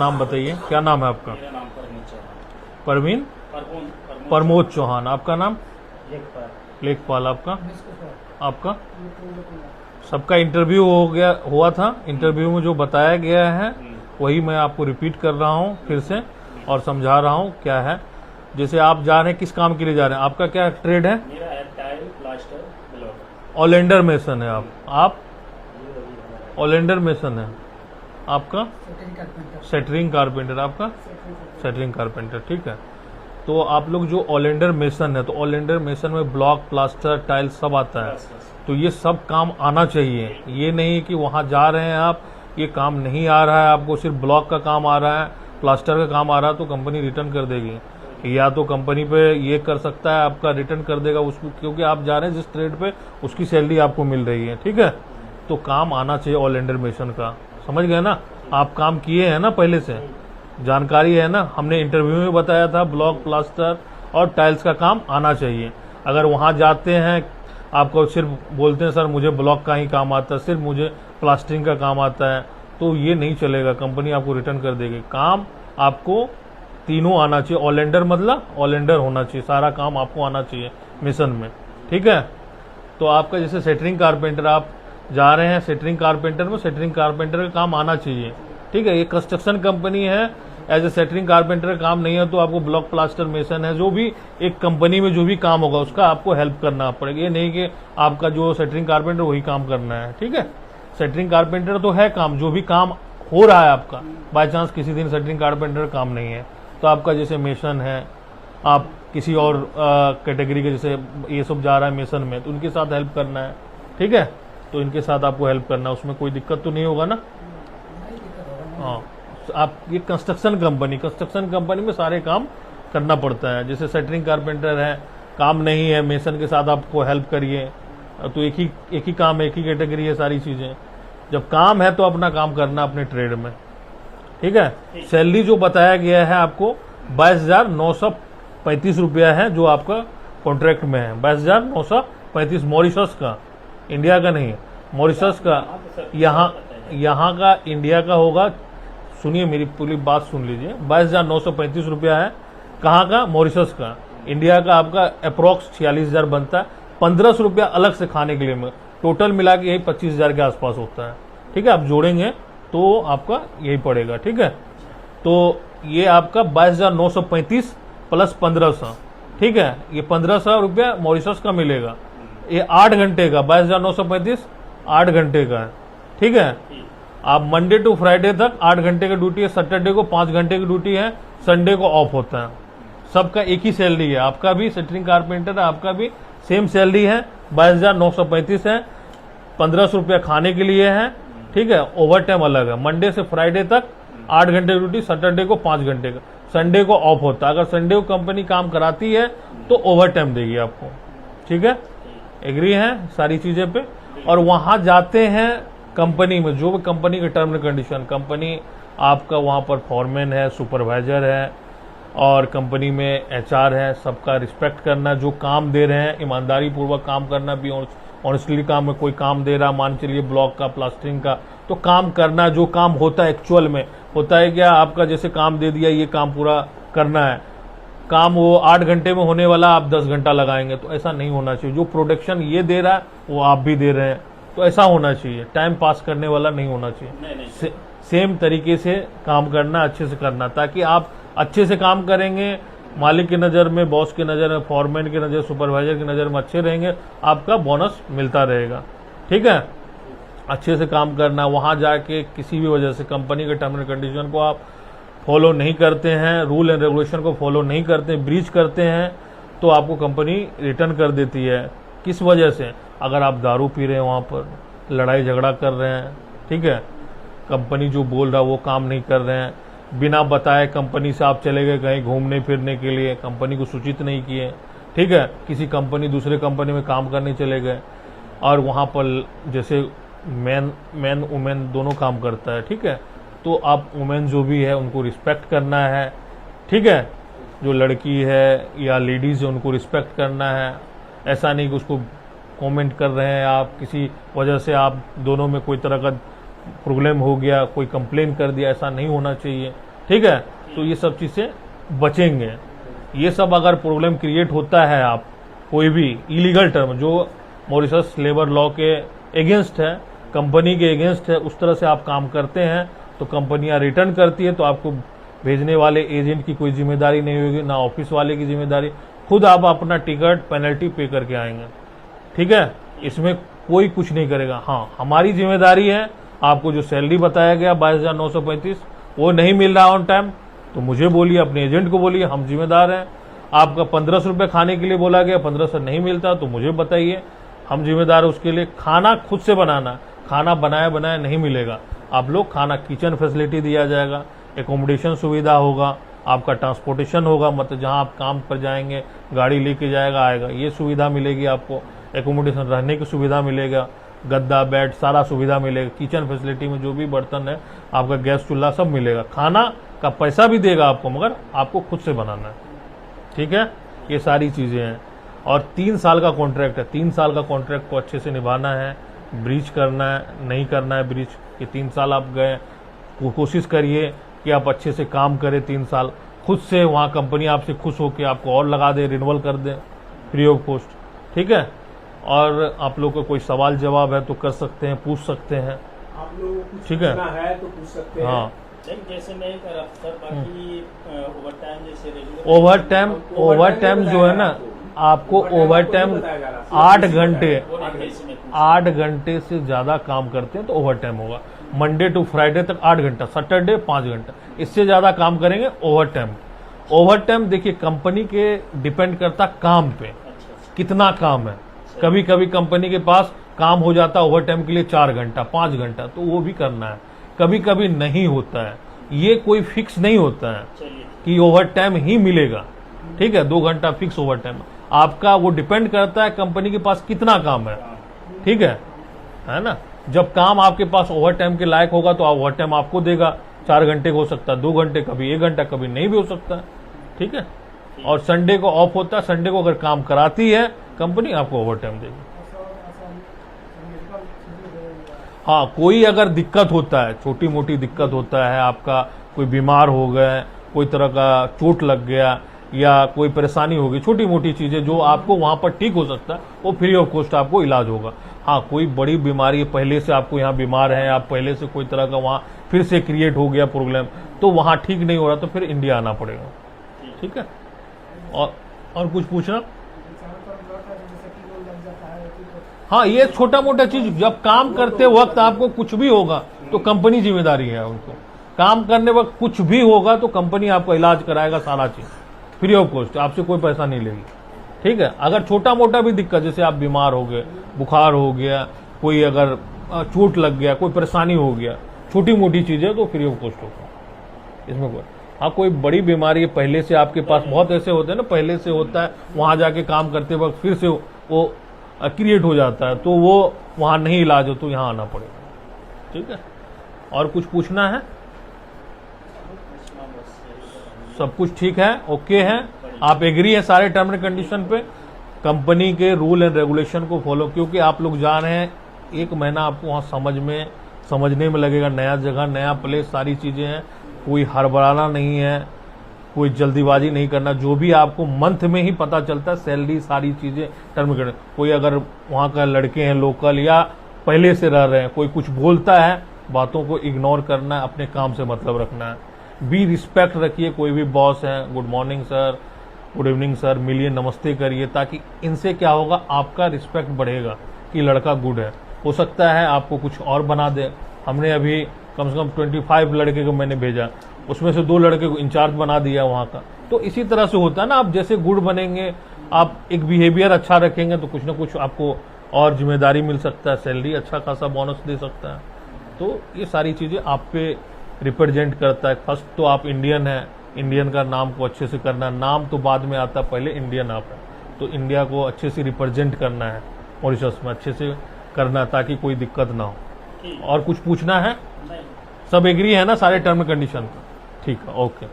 नाम बताइए, क्या नाम है आपका? मेरा नाम परमीन चौहान। परवीन प्रमोद चौहान। आपका नाम? लेखपाल। आपका? आपका सबका इंटरव्यू हो गया हुआ था। इंटरव्यू में जो बताया गया है वही मैं आपको रिपीट कर रहा हूँ फिर से और समझा रहा हूँ क्या है। जैसे आप जा रहे हैं, किस काम के लिए जा रहे हैं? आपका क्या ट्रेड है? मेरा है टाइल प्लास्टर ब्लॉक। ऑलेंडर मेसन है आप ऑलेंडर मेसन है। आपका सेटरिंग कारपेंटर। आपका सेटरिंग कारपेंटर, ठीक है। तो आप लोग जो ऑलेंडर मेसन है, तो ऑलेंडर मेसन में ब्लॉक, प्लास्टर, टाइल सब आता है। तो ये सब काम आना चाहिए। ये नहीं कि वहां जा रहे हैं आप, ये काम नहीं आ रहा है आपको, सिर्फ ब्लॉक का काम आ रहा है, प्लास्टर का काम आ रहा है, तो कंपनी रिटर्न कर देगी। या तो कंपनी पे ये कर सकता है, आपका रिटर्न कर देगा उसको, क्योंकि आप जा रहे हैं जिस ट्रेड पे उसकी सैलरी आपको मिल रही है, ठीक है। तो काम आना चाहिए ऑलेंडर मेसन का, समझ गए ना? आप काम किए हैं ना, पहले से जानकारी है ना। हमने इंटरव्यू में बताया था ब्लॉक, प्लास्टर और टाइल्स का काम आना चाहिए। अगर वहां जाते हैं, आपको सिर्फ बोलते हैं सर मुझे ब्लॉक का ही काम आता है, सिर्फ मुझे प्लास्टरिंग का काम आता है, तो ये नहीं चलेगा, कंपनी आपको रिटर्न कर देगी। काम आपको तीनों आना चाहिए। ऑलेंडर मतलब ऑलेंडर होना चाहिए, सारा काम आपको आना चाहिए मिशन में, ठीक है। तो आपका जैसे सेटरिंग कारपेंटर, आप जा रहे हैं सेटरिंग कारपेंटर में, सेटरिंग कारपेंटर का काम आना चाहिए, ठीक है। ये कंस्ट्रक्शन कंपनी है, एज ए सेटरिंग कारपेंटर का काम नहीं है तो आपको ब्लॉक, प्लास्टर, मेसन है, जो भी एक कंपनी में जो भी काम होगा उसका आपको हेल्प करना पड़ेगा। ये नहीं कि आपका जो सेटरिंग कारपेंटर वही काम करना है, ठीक है। सेटरिंग कारपेंटर तो है काम, जो भी काम हो रहा है आपका, बाय चांस किसी दिन सेटरिंग कारपेंटर काम नहीं है तो आपका जैसे मेसन है, आप किसी और कैटेगरी के जैसे ये सब जा रहा है मेसन में, तो उनके साथ हेल्प करना है, ठीक है। तो इनके साथ आपको हेल्प करना है, उसमें कोई दिक्कत तो नहीं होगा ना? हाँ, आप ये कंस्ट्रक्शन कंपनी में सारे काम करना पड़ता है। जैसे सेटरिंग कारपेंटर है, काम नहीं है, मेसन के साथ आपको हेल्प करिए, तो एक ही काम, एक ही कैटेगरी है, सारी चीजें। जब काम है तो अपना काम करना अपने ट्रेड में, ठीक है। सैलरी जो बताया गया है आपको 22,935 रुपया है, जो आपका कॉन्ट्रैक्ट में है 22,935, मॉरिशस का, इंडिया का नहीं, मॉरिशस का। यहाँ का इंडिया का होगा। सुनिए, मेरी पूरी बात सुन लीजिए। 22,935 रुपया है, कहाँ का? मॉरिशस का। इंडिया का आपका अप्रोक्स 46,000 बनता है। 1500 रुपया अलग से खाने के लिए, टोटल मिला के यही 25,000 के आसपास होता है, ठीक है। आप जोड़ेंगे तो आपका यही पड़ेगा, ठीक है। तो ये आपका 22,935 प्लस 1500, ठीक है। ये 1500 रुपया मॉरिशस का मिलेगा। ये 8 घंटे का, 22,935 8 घंटे का है, ठीक है। आप मंडे टू फ्राइडे तक 8 घंटे की ड्यूटी है, सैटरडे को 5 घंटे की ड्यूटी है, संडे को ऑफ होता है। सबका एक ही सैलरी है, आपका भी सेटरिंग कारपेंटर है, आपका भी सेम सैलरी है, 22,935 है। 1500 रुपया खाने के लिए है, ठीक है। ओवर टाइम अलग है, मंडे से फ्राइडे तक 8 घंटे की ड्यूटी, सैटरडे को 5 घंटे का, संडे को ऑफ होता है। अगर संडे को कंपनी काम कराती है तो ओवर टाइम देगी आपको, ठीक है। एग्री है सारी चीजें पे? और वहां जाते हैं कंपनी में, जो भी कंपनी के टर्म एंड कंडीशन, कंपनी आपका वहां पर फॉरमैन है, सुपरवाइजर है और कंपनी में एचआर है, सबका रिस्पेक्ट करना। जो काम दे रहे हैं ईमानदारी पूर्वक काम करना, भी ऑनेस्टली काम में कोई काम दे रहा, मान चलिए ब्लॉक का, प्लास्टरिंग का, तो काम करना। जो काम होता है एक्चुअल में होता है क्या, आपका जैसे काम दे दिया, ये काम पूरा करना है, काम वो 8 घंटे में होने वाला आप 10 घंटा लगाएंगे, तो ऐसा नहीं होना चाहिए। जो प्रोडक्शन ये दे रहा है वो आप भी दे रहे हैं, तो ऐसा होना चाहिए। टाइम पास करने वाला नहीं होना चाहिए। सेम तरीके से काम करना, अच्छे से करना, ताकि आप अच्छे से काम करेंगे, मालिक की नज़र में, बॉस की नज़र में, फॉरमैन की नज़र, सुपरवाइजर की नज़र में अच्छे रहेंगे, आपका बोनस मिलता रहेगा, ठीक है। अच्छे से काम करना। वहां जाके किसी भी वजह से कंपनी के टर्म एंड कंडीशन को आप फॉलो नहीं करते हैं, रूल एंड रेगुलेशन को फॉलो नहीं करते, ब्रीच करते हैं, तो आपको कंपनी रिटर्न कर देती है। किस वजह से? अगर आप दारू पी रहे हैं, वहां पर लड़ाई झगड़ा कर रहे हैं, ठीक है, कंपनी जो बोल रहा है वो काम नहीं कर रहे हैं, बिना बताए कंपनी से आप चले गए कहीं घूमने फिरने के लिए, कंपनी को सूचित नहीं किए, ठीक है, किसी कंपनी दूसरे कंपनी में काम करने चले गए, और वहां पर जैसे मैन वुमेन दोनों काम करता है, ठीक है। तो आप वुमेन जो भी है उनको रिस्पेक्ट करना है, ठीक है। जो लड़की है या लेडीज है उनको रिस्पेक्ट करना है। ऐसा नहीं कि उसको कमेंट कर रहे हैं आप, किसी वजह से आप दोनों में कोई तरह का प्रॉब्लम हो गया, कोई कंप्लेन कर दिया, ऐसा नहीं होना चाहिए। ठीक है, तो ये सब चीज़ें बचेंगे। ये सब अगर प्रॉब्लम क्रिएट होता है, आप कोई भी इलीगल टर्म जो मॉरिशस लेबर लॉ के अगेंस्ट है, कंपनी के अगेंस्ट है, उस तरह से आप काम करते हैं तो कंपनियां रिटर्न करती है, तो आपको भेजने वाले एजेंट की कोई जिम्मेदारी नहीं होगी, ना ऑफिस वाले की जिम्मेदारी, खुद आप अपना टिकट पेनल्टी पे करके आएंगे। ठीक है, इसमें कोई कुछ नहीं करेगा। हाँ, हमारी जिम्मेदारी है, आपको जो सैलरी बताया गया 22,935 वो नहीं मिल रहा ऑन टाइम तो मुझे बोलिए, अपने एजेंट को बोलिए, हम जिम्मेदार हैं। आपका 1500 रुपये खाने के लिए बोला गया, 1500 नहीं मिलता तो मुझे बताइए, हम जिम्मेदार है उसके लिए। खाना खुद से बनाना, खाना बनाया बनाया नहीं मिलेगा, आप लोग खाना, किचन फैसिलिटी दिया जाएगा, एकोमोडेशन सुविधा होगा, आपका ट्रांसपोर्टेशन होगा, मतलब जहां आप काम पर जाएंगे गाड़ी लेके जाएगा आएगा, ये सुविधा मिलेगी आपको। एकोमोडेशन, रहने की सुविधा मिलेगा, गद्दा बेड सारा सुविधा मिलेगा। किचन फैसिलिटी में जो भी बर्तन है, आपका गैस चूल्हा सब मिलेगा। खाना का पैसा भी देगा आपको, मगर आपको खुद से बनाना है। ठीक है, ये सारी चीज़ें हैं। और 3 साल का कॉन्ट्रैक्ट है, 3 साल का कॉन्ट्रैक्ट को अच्छे से निभाना है, ब्रीच करना है नहीं करना है ब्रीच। ये 3 साल आप गए, कोशिश करिए कि आप अच्छे से काम करें 3 साल, खुद से वहाँ कंपनी आपसे खुश होकर आपको और लगा दे, रिन्यूअल कर दे फ्री ऑफ कॉस्ट। ठीक है, और आप लोग को कोई सवाल जवाब है तो कर सकते हैं, पूछ सकते हैं। आप लोगों को कुछ ठीक है, पूछना है तो पूछ सकते हैं। हाँ, जैसे मैं कर रहा सर, बाकी ओवर टाइम जैसे रेगुलर ओवर टाइम जो है ना, आपको ओवर टाइम 8 घंटे, 8 घंटे से ज्यादा काम करते हैं तो ओवर टाइम होगा। मंडे टू फ्राइडे तक 8 घंटा, सैटरडे 5 घंटा, इससे ज्यादा काम करेंगे ओवर टाइम। ओवर टाइम देखिए कंपनी के डिपेंड करता काम पे, कितना काम है। कभी कभी कंपनी के पास काम हो जाता ओवर टाइम के लिए 4 घंटा 5 घंटा, तो वो भी करना है। कभी कभी नहीं होता है, ये कोई फिक्स नहीं होता है कि ओवर टाइम ही मिलेगा। ठीक है, 2 घंटा फिक्स ओवर टाइम आपका, वो डिपेंड करता है कंपनी के पास कितना काम है। ठीक है ना, जब काम आपके पास ओवर टाइम के लायक होगा तो ओवर टाइम आपको देगा। 4 घंटे हो सकता है, 2 घंटे, कभी 1 घंटा, कभी नहीं भी हो सकता है। ठीक है, और संडे को ऑफ होता है, संडे को अगर काम कराती है कंपनी आपको ओवर टाइम देगी। हाँ, कोई अगर दिक्कत होता है, छोटी मोटी दिक्कत होता है, आपका कोई बीमार हो गए, कोई तरह का चोट लग गया या कोई परेशानी होगी, छोटी मोटी चीजें जो आपको वहां पर ठीक हो सकता है, वो फ्री ऑफ कॉस्ट आपको इलाज होगा। हाँ, कोई बड़ी बीमारी पहले से आपको यहाँ बीमार है, आप पहले से कोई तरह का वहाँ फिर से क्रिएट हो गया प्रॉब्लम, तो वहाँ ठीक नहीं हो रहा तो फिर इंडिया आना पड़ेगा। ठीक है, और कुछ पूछना? हाँ, ये छोटा मोटा चीज, जब काम करते वक्त आपको कुछ भी होगा तो कंपनी जिम्मेदारी है उनको। काम करने वक्त कुछ भी होगा तो कंपनी आपका इलाज कराएगा, सारा चीज फ्री ऑफ कॉस्ट, आपसे कोई पैसा नहीं लेगी। ठीक है, अगर छोटा मोटा भी दिक्कत, जैसे आप बीमार हो गए, बुखार हो गया, कोई अगर चोट लग गया, कोई परेशानी हो गया, छोटी मोटी चीजें तो फ्री ऑफ कॉस्ट होगा इसमें कोई। हाँ, कोई बड़ी बीमारी है पहले से आपके पास, बहुत ऐसे होते हैं ना, पहले से होता है, वहां जाके काम करते वक्त फिर से वो क्रिएट हो जाता है, तो वो वहां नहीं इलाज हो तो यहाँ आना पड़ेगा। ठीक है, और कुछ पूछना है? सब कुछ ठीक है, ओके है, आप एग्री है सारे टर्म एंड कंडीशन पे, कंपनी के रूल एंड रेगुलेशन को फॉलो, क्योंकि आप लोग जा रहे हैं, 1 महीना आपको वहाँ समझने में लगेगा, नया जगह, नया प्लेस, सारी चीजें हैं, कोई हड़बड़ाना नहीं है, कोई जल्दीबाजी नहीं करना, जो भी आपको मंथ में ही पता चलता है, सैलरी, सारी चीजें टर्म करना। कोई अगर वहाँ का लड़के हैं लोकल या पहले से रह रहे हैं, कोई कुछ बोलता है, बातों को इग्नोर करना है, अपने काम से मतलब रखना है। बी रिस्पेक्ट रखिए, कोई भी बॉस है, good morning sir, good evening sir, मिलिए, नमस्ते करिए, ताकि इनसे क्या होगा, आपका रिस्पेक्ट बढ़ेगा कि लड़का गुड है। हो सकता है आपको कुछ और बना दे। हमने अभी कम से कम 25 लड़के को मैंने भेजा, उसमें से 2 लड़के को इंचार्ज बना दिया वहाँ का। तो इसी तरह से होता है ना, आप जैसे गुड बनेंगे, आप एक बिहेवियर अच्छा रखेंगे तो कुछ ना कुछ आपको और जिम्मेदारी मिल सकता है, सैलरी अच्छा खासा बोनस दे सकता है। तो ये सारी चीज़ें आप पे रिप्रेजेंट करता है। फर्स्ट तो आप इंडियन है, इंडियन का नाम को अच्छे से करना, नाम तो बाद में आता, पहले इंडियन आप है, तो इंडिया को अच्छे से रिप्रेजेंट करना है, मॉरिशस में अच्छे से करना, ताकि कोई दिक्कत ना हो। और कुछ पूछना है? सब एग्री है ना सारे टर्म कंडीशन? ठीक है, ओके।